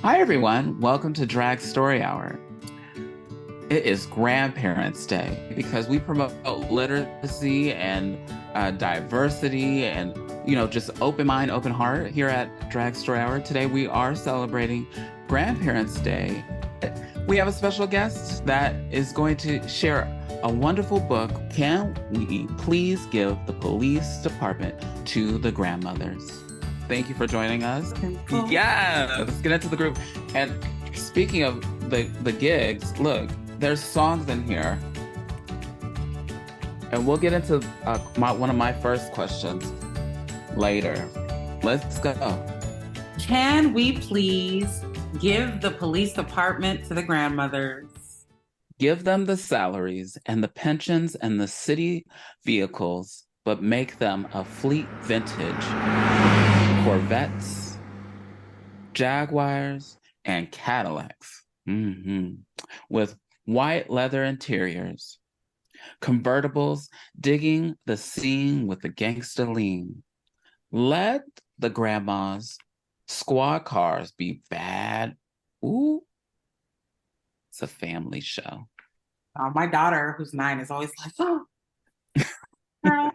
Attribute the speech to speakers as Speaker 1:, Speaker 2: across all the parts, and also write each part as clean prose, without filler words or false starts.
Speaker 1: Hi, everyone. Welcome to Drag Story Hour. It is Grandparents' Day because we promote literacy and diversity and, just open mind, open heart here at Drag Story Hour. Today, we are celebrating Grandparents' Day. We have a special guest that is going to share a wonderful book. Can we please give the police department to the grandmothers? Thank you for joining us. Yeah, let's get into the group. And speaking of the gigs, look, there's songs in here. And we'll get into one of my first questions later. Let's go.
Speaker 2: Can we please give the police department to the grandmothers?
Speaker 1: Give them the salaries and the pensions and the city vehicles, but make them a fleet vintage Corvettes, Jaguars, and Cadillacs. With white leather interiors, convertibles digging the scene with the gangsta lean. Let the grandma's squad cars be bad. Ooh, it's a family show.
Speaker 2: My daughter, who's 9, is always like, oh, girl.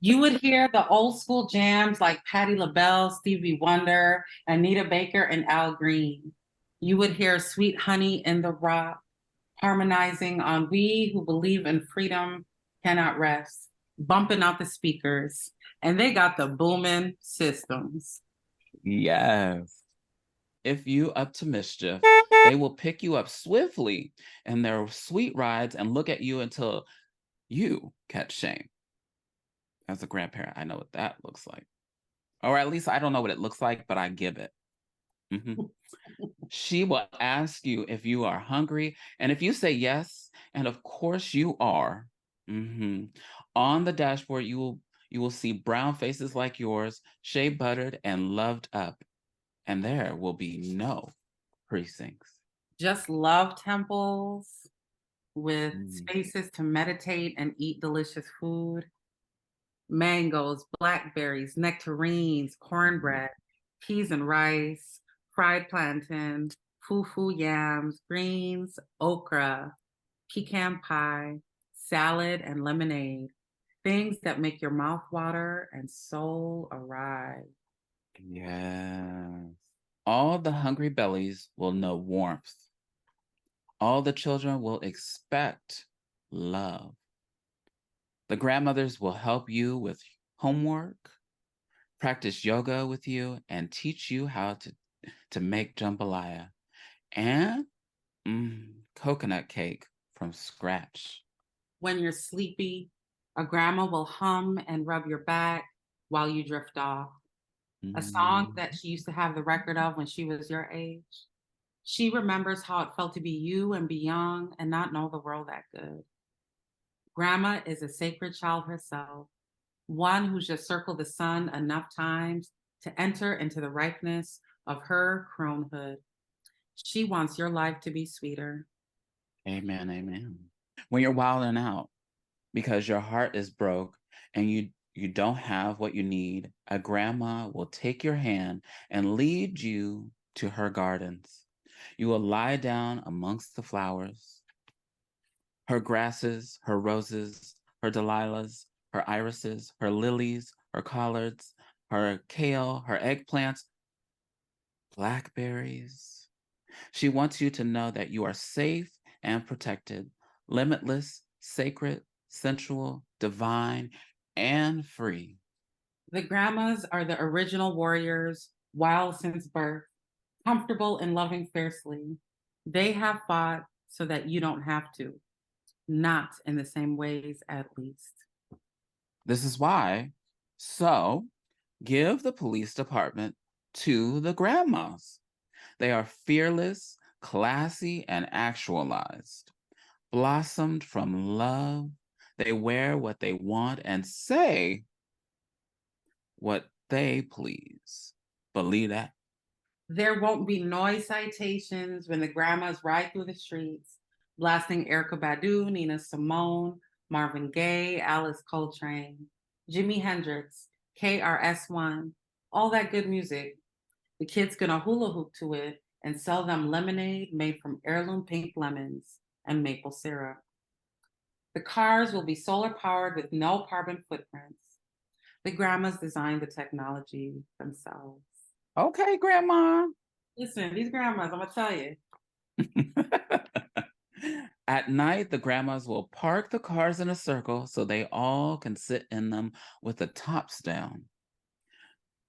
Speaker 2: You would hear the old school jams like Patti LaBelle, Stevie Wonder, Anita Baker, and Al Green. You would hear Sweet Honey in the Rock harmonizing on We Who Believe in Freedom Cannot Rest, bumping out the speakers. And they got the booming systems.
Speaker 1: Yes. If you up to mischief, they will pick you up swiftly in their sweet rides and look at you until you catch shame. As a grandparent, I know what that looks like. Or at least I don't know what it looks like, but I give it. She will ask you if you are hungry. And if you say yes, and of course you are, on the dashboard, you will see brown faces like yours, shea buttered and loved up. And there will be no precincts.
Speaker 2: Just love temples with spaces to meditate and eat delicious food. Mangoes, blackberries, nectarines, cornbread, peas and rice, fried plantain, fufu yams, greens, okra, pecan pie, salad, and lemonade. Things that make your mouth water and soul arise.
Speaker 1: Yes. All the hungry bellies will know warmth. All the children will expect love. The grandmothers will help you with homework, practice yoga with you, and teach you how to make jambalaya and coconut cake from scratch.
Speaker 2: When you're sleepy, a grandma will hum and rub your back while you drift off. A song that she used to have the record of when she was your age. She remembers how it felt to be you and be young and not know the world that good. Grandma is a sacred child herself, one who's just circled the sun enough times to enter into the ripeness of her cronehood. She wants your life to be sweeter.
Speaker 1: Amen, amen. When you're wilding out because your heart is broke and you don't have what you need, a grandma will take your hand and lead you to her gardens. You will lie down amongst the flowers, her grasses, her roses, her dalilahs, her irises, her lilies, her collards, her kale, her eggplants, blackberries. She wants you to know that you are safe and protected, limitless, sacred, sensual, divine, and free.
Speaker 2: The grandmas are the original warriors, wild since birth, comfortable and loving fiercely. They have fought so that you don't have to, not in the same ways, at least.
Speaker 1: This is why. So, give the police department to the grandmas. They are fearless, classy, and actualized. Blossomed from love. They wear what they want and say what they please. Believe that.
Speaker 2: There won't be noise citations when the grandmas ride through the streets, blasting Erica Badu, Nina Simone, Marvin Gaye, Alice Coltrane, Jimi Hendrix, KRS-One, all that good music. The kids gonna hula hoop to it and sell them lemonade made from heirloom pink lemons and maple syrup. The cars will be solar powered with no carbon footprints. The grandmas designed the technology themselves.
Speaker 1: Okay, Grandma.
Speaker 2: Listen, these grandmas, I'm gonna tell you.
Speaker 1: At night, the grandmas will park the cars in a circle so they all can sit in them with the tops down.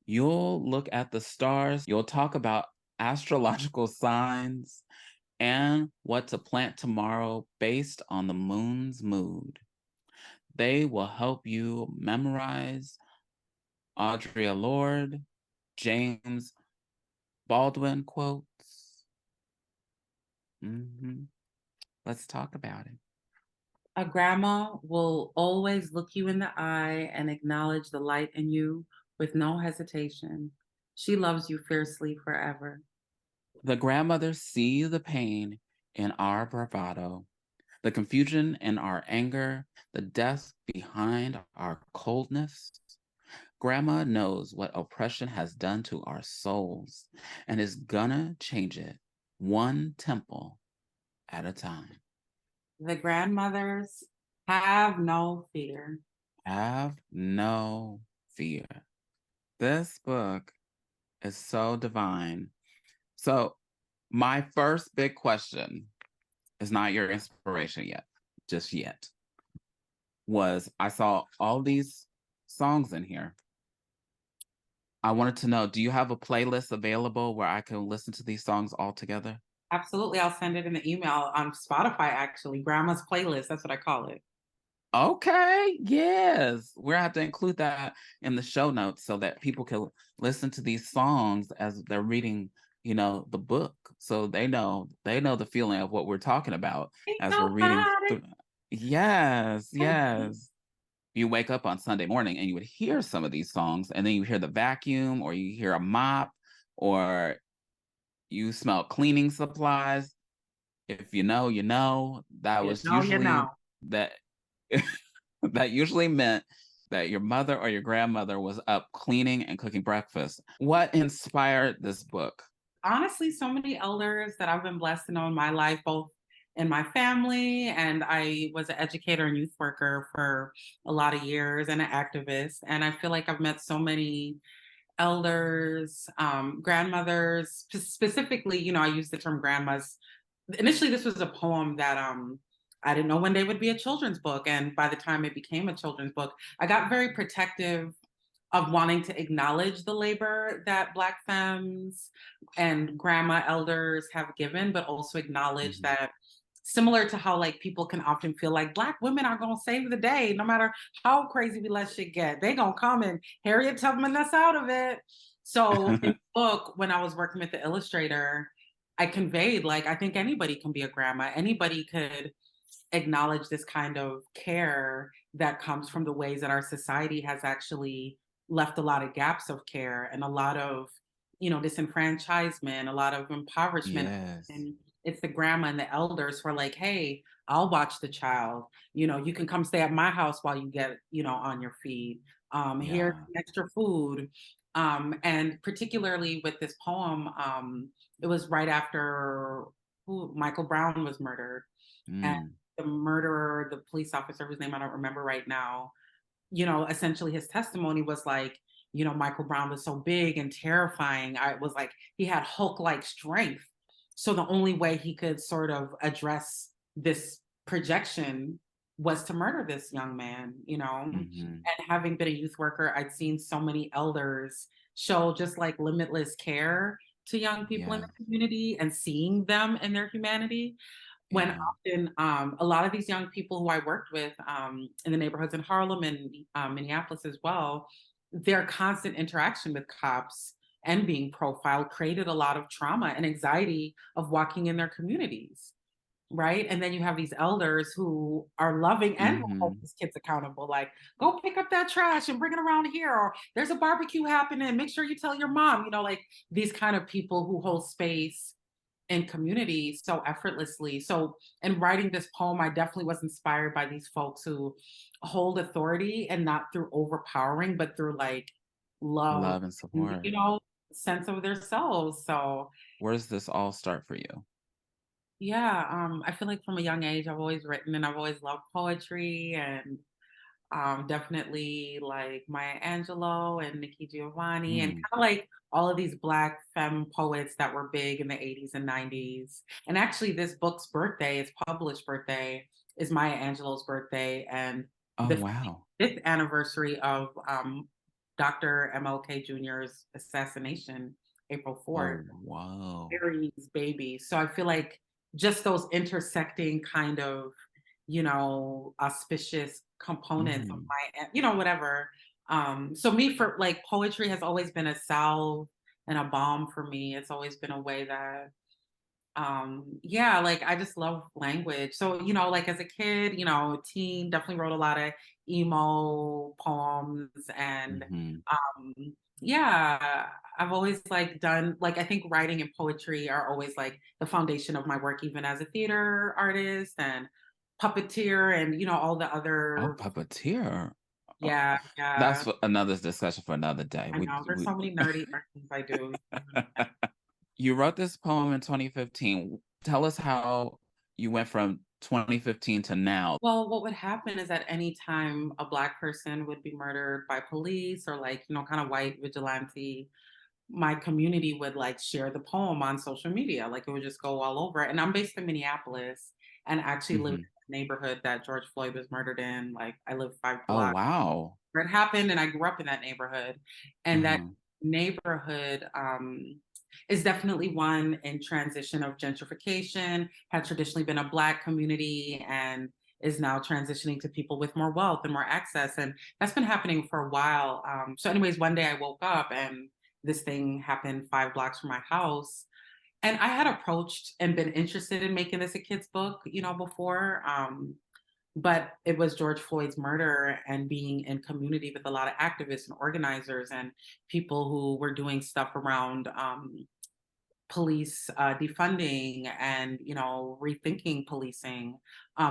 Speaker 1: You'll look at the stars, you'll talk about astrological signs and what to plant tomorrow based on the moon's mood. They will help you memorize Audre Lorde, James Baldwin quotes. Let's talk about it.
Speaker 2: A grandma will always look you in the eye and acknowledge the light in you with no hesitation. She loves you fiercely forever.
Speaker 1: The grandmothers see the pain in our bravado, the confusion in our anger, the depth behind our coldness. Grandma knows what oppression has done to our souls and is gonna change it one temple at a time.
Speaker 2: The grandmothers have no fear.
Speaker 1: Have no fear. This book is so divine. So, my first big question is not your inspiration yet, just yet. Was I saw all these songs in here. I wanted to know, do you have a playlist available where I can listen to these songs all together?
Speaker 2: Absolutely. I'll send it in the email on Spotify, actually. Grandma's playlist. That's what I call it.
Speaker 1: Okay, yes. We're gonna have to include that in the show notes so that people can listen to these songs as they're reading, the book. So they know the feeling of what we're talking about
Speaker 2: Ain't
Speaker 1: as we're reading
Speaker 2: nobody.
Speaker 1: through. Yes, yes. You wake up on Sunday morning and you would hear some of these songs, and then you hear the vacuum, or you hear a mop, or you smell cleaning supplies. If you know, you know. That
Speaker 2: You
Speaker 1: was
Speaker 2: know, you
Speaker 1: usually
Speaker 2: know.
Speaker 1: that that usually meant that your mother or your grandmother was up cleaning and cooking breakfast. What inspired this book?
Speaker 2: Honestly, so many elders that I've been blessed to know in my life, both in my family, and I was an educator and youth worker for a lot of years and an activist. And I feel like I've met so many elders, grandmothers, specifically, I use the term grandmas. Initially, this was a poem that I didn't know one day would be a children's book. And by the time it became a children's book, I got very protective of wanting to acknowledge the labor that Black femmes and grandma elders have given, but also acknowledge
Speaker 1: Mhm.
Speaker 2: that, similar to how like people can often feel like Black women are gonna save the day, no matter how crazy we let shit get. They gonna come and Harriet Tubman us out of it. So in the book, when I was working with the illustrator, I conveyed like I think anybody can be a grandma. Anybody could acknowledge this kind of care that comes from the ways that our society has actually left a lot of gaps of care and a lot of disenfranchisement, a lot of impoverishment.
Speaker 1: Yes.
Speaker 2: And it's the grandma and the elders who are like, hey, I'll watch the child, you can come stay at my house while you get on your feet. Here's
Speaker 1: Yeah.
Speaker 2: extra food. And particularly with this poem, it was right after Michael Brown was murdered, and
Speaker 1: Mm.
Speaker 2: the murderer, the police officer whose name I don't remember right now, essentially his testimony was like, Michael Brown was so big and terrifying. I was like, he had Hulk-like strength. So the only way he could sort of address this projection was to murder this young man,
Speaker 1: Hmm.
Speaker 2: And having been a youth worker, I'd seen so many elders show just like limitless care to young people in
Speaker 1: Yeah.
Speaker 2: the community and seeing them in their humanity, when
Speaker 1: Yeah.
Speaker 2: often a lot of these young people who I worked with in the neighborhoods in Harlem and Minneapolis as well, their constant interaction with cops and being profiled created a lot of trauma and anxiety of walking in their communities. Right. And then you have these elders who are loving and will hold
Speaker 1: Hmm.
Speaker 2: these kids accountable, like, go pick up that trash and bring it around here, or there's a barbecue happening. Make sure you tell your mom, like these kind of people who hold space and community so effortlessly. So in writing this poem, I definitely was inspired by these folks who hold authority, and not through overpowering, but through like love,
Speaker 1: Love and
Speaker 2: and,
Speaker 1: support.
Speaker 2: sense of their selves. So
Speaker 1: Where does this all start for you?
Speaker 2: yeah, I feel like from a young age I've always written and I've always loved poetry and definitely like Maya Angelou and Nikki Giovanni and
Speaker 1: Mm.
Speaker 2: kind of like all of these Black femme poets that were big in the 80s and 90s. And actually, this book's birthday, its published birthday, is Maya Angelou's birthday and
Speaker 1: Oh,
Speaker 2: the
Speaker 1: wow.
Speaker 2: 5th anniversary of Dr. MLK Jr.'s assassination, April 4th.
Speaker 1: Oh, whoa.
Speaker 2: Aries baby. So I feel like just those intersecting kind of, auspicious components of
Speaker 1: Mm.
Speaker 2: whatever. So me for like poetry has always been a salve and a balm for me. It's always been a way that yeah, like I just love language. So, like as a kid, teen, definitely wrote a lot of emo poems and
Speaker 1: Mhm.
Speaker 2: um yeah, I've always like done like I think writing and poetry are always like the foundation of my work, even as a theater artist and puppeteer and all the
Speaker 1: Oh,
Speaker 2: other
Speaker 1: puppeteer. Oh,
Speaker 2: yeah, yeah.
Speaker 1: that's another discussion for another day.
Speaker 2: I know. There's so many nerdy things I do.
Speaker 1: You wrote this poem in 2015. Tell us how you went from 2015 to now.
Speaker 2: Well, what would happen is at any time a Black person would be murdered by police or like, kind of white vigilante, my community would like share the poem on social media. Like it would just go all over. And I'm based in Minneapolis and actually lived
Speaker 1: Mhm.
Speaker 2: in the neighborhood that George Floyd was murdered in. Like I live 5
Speaker 1: Oh,
Speaker 2: blocks
Speaker 1: wow.
Speaker 2: where it happened and I grew up in that neighborhood. And that
Speaker 1: Uh-huh.
Speaker 2: neighborhood is definitely one in transition of gentrification, had traditionally been a Black community and is now transitioning to people with more wealth and more access. And that's been happening for a while. So, anyways, one day I woke up and this thing happened 5 blocks from my house. And I had approached and been interested in making this a kid's book, before. But it was George Floyd's murder and being in community with a lot of activists and organizers and people who were doing stuff around police defunding and rethinking policing.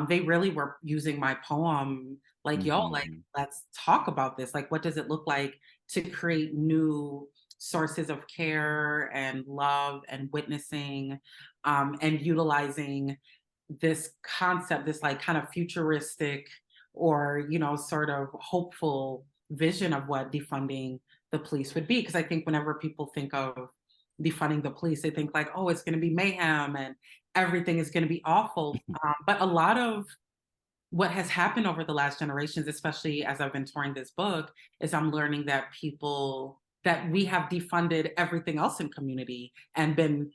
Speaker 2: They really were using my poem like, yo, like
Speaker 1: Mhm.
Speaker 2: let's talk about this. Like, what does it look like to create new sources of care and love and witnessing, and utilizing this concept, this like kind of futuristic or sort of hopeful vision of what defunding the police would be. Because I think whenever people think of defunding the police, they think like, oh, it's going to be mayhem and everything is going to be awful. But a lot of what has happened over the last generations, especially as I've been touring this book, is I'm learning that that we have defunded everything else in community and been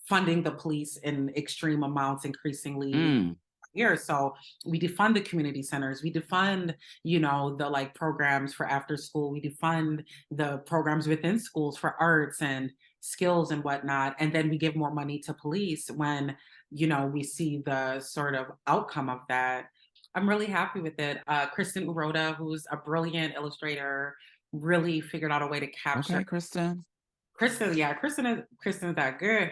Speaker 2: funding the police in extreme amounts increasingly
Speaker 1: Mm.
Speaker 2: years. So we defund the community centers, we defund, the like programs for after school, we defund the programs within schools for arts and skills and whatnot. And then we give more money to police when, we see the sort of outcome of that. I'm really happy with it. Kristen Uroda, who's a brilliant illustrator, really figured out a way to capture
Speaker 1: Okay, Kristen.
Speaker 2: Kristen. Yeah, Kristen's that good.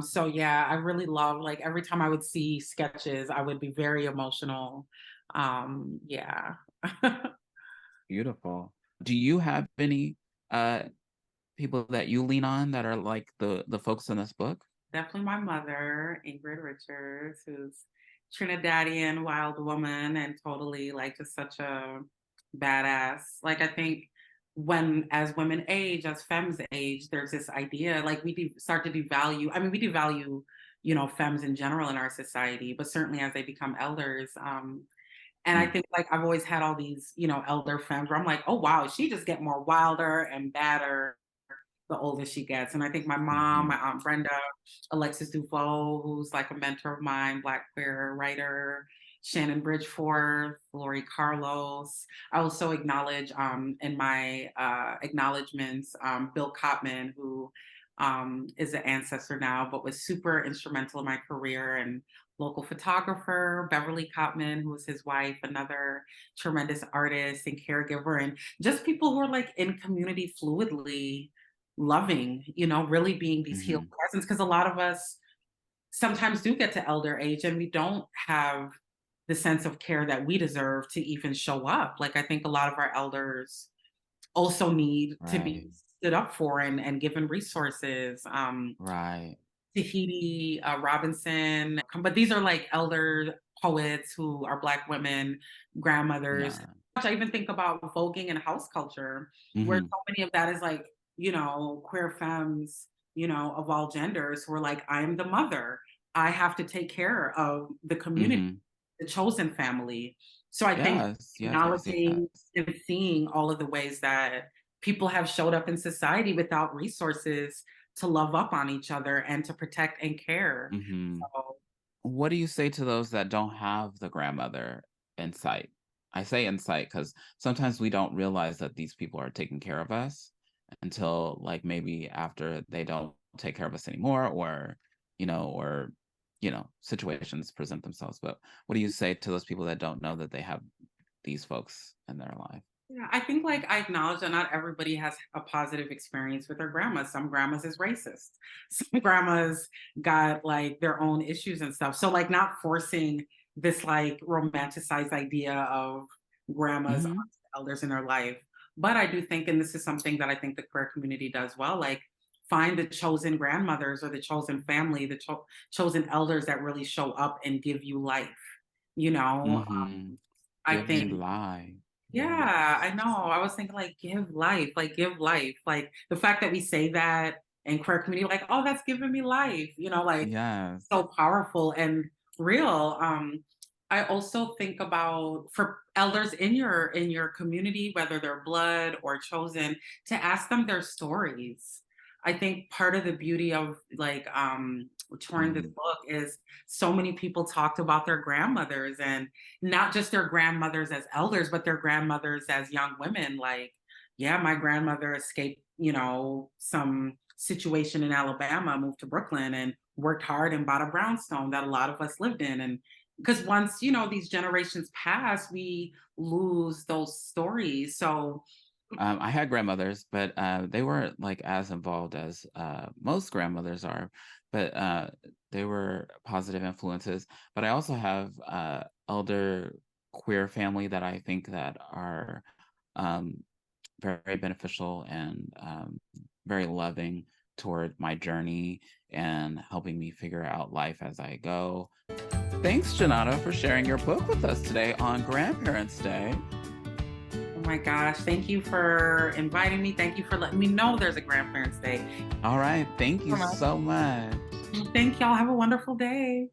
Speaker 2: So yeah, I really love like every time I would see sketches, I would be very emotional. Yeah.
Speaker 1: Beautiful. Do you have any uh people that you lean on that are like the folks in this book?
Speaker 2: Definitely my mother, Ingrid Richards, who's Trinidadian wild woman and totally like just such a badass. Like I think when as women age, as femmes age, there's this idea like start to devalue. I mean, we devalue, femmes in general in our society, but certainly as they become elders. And I
Speaker 1: Mm.
Speaker 2: think like I've always had all these, elder femmes where I'm like, oh wow, she just get more wilder and badder the older she gets. And I think my mom, my
Speaker 1: Mhm.
Speaker 2: aunt Brenda, Alexis Dufault, who's like a mentor of mine, Black queer writer, Shannon Bridgeforth, Lori Carlos. I also acknowledge in my acknowledgements Bill Cotman, who is an ancestor now, but was super instrumental in my career and local photographer, Beverly Cotman, who was his wife, another tremendous artist and caregiver, and just people who are like in community fluidly loving, really being these healed
Speaker 1: Mhm.
Speaker 2: presence. Because a lot of us sometimes do get to elder age and we don't have the sense of care that we deserve to even show up. Like I think a lot of our elders also need to be
Speaker 1: Right.
Speaker 2: stood up for and given resources.
Speaker 1: Right.
Speaker 2: Tahiti Robinson, but these are like elder poets who are Black women, grandmothers.
Speaker 1: Yeah.
Speaker 2: I even think about voguing and house culture, where
Speaker 1: Hmm.
Speaker 2: so many of that is like, queer femmes, of all genders who are like, I am the mother. I have to take care of the community,
Speaker 1: Hmm.
Speaker 2: the chosen family. So I think
Speaker 1: Yes, yes, yes,
Speaker 2: acknowledging
Speaker 1: yes.
Speaker 2: and seeing all of the ways that people have showed up in society without resources to love up on each other and to protect and care.
Speaker 1: Hmm.
Speaker 2: So
Speaker 1: What do you say to those that don't have the grandmother in sight? I say in sight because sometimes we don't realize that these people are taking care of us until like maybe after they don't take care of us anymore, or situations present themselves. But what do you say to those people that don't know that they have these folks in their life?
Speaker 2: yeah, I think like I acknowledge that not everybody has a positive experience with their grandmas. Some grandmas is racist. Some grandmas got like their own issues and stuff. So like not forcing this like romanticized idea of grandmas onto
Speaker 1: Hmm.
Speaker 2: elders in their life. But I do think, and this is something that I think the queer community does well, like find the chosen grandmothers or the chosen family, the chosen elders that really show up and give you life. You know,
Speaker 1: Hmm.
Speaker 2: I
Speaker 1: Give me
Speaker 2: think
Speaker 1: life. Yeah.
Speaker 2: yeah, I know. I was thinking like give life, like give life. Like the fact that we say that in queer community, like, oh, that's giving me life, like
Speaker 1: Yes.
Speaker 2: so powerful and real. I also think about for elders in your community, whether they're blood or chosen, to ask them their stories. I think part of the beauty of like touring this
Speaker 1: Mm.
Speaker 2: book is so many people talked about their grandmothers and not just their grandmothers as elders, but their grandmothers as young women. Like, yeah, my grandmother escaped, some situation in Alabama, moved to Brooklyn and worked hard and bought a brownstone that a lot of us lived in. And because once, these generations pass, we lose those stories. So,
Speaker 1: I had grandmothers, but they weren't like as involved as most grandmothers are, but they were positive influences. But I also have elder queer family that I think that are um, very beneficial and very loving toward my journey and helping me figure out life as I go. Thanks, Janata, for sharing your book with us today on Grandparents' Day.
Speaker 2: oh my gosh, thank you for inviting me. Thank you for letting me know there's a Grandparents' Day.
Speaker 1: All right, thank you so much.
Speaker 2: Thank y'all. Have a wonderful day.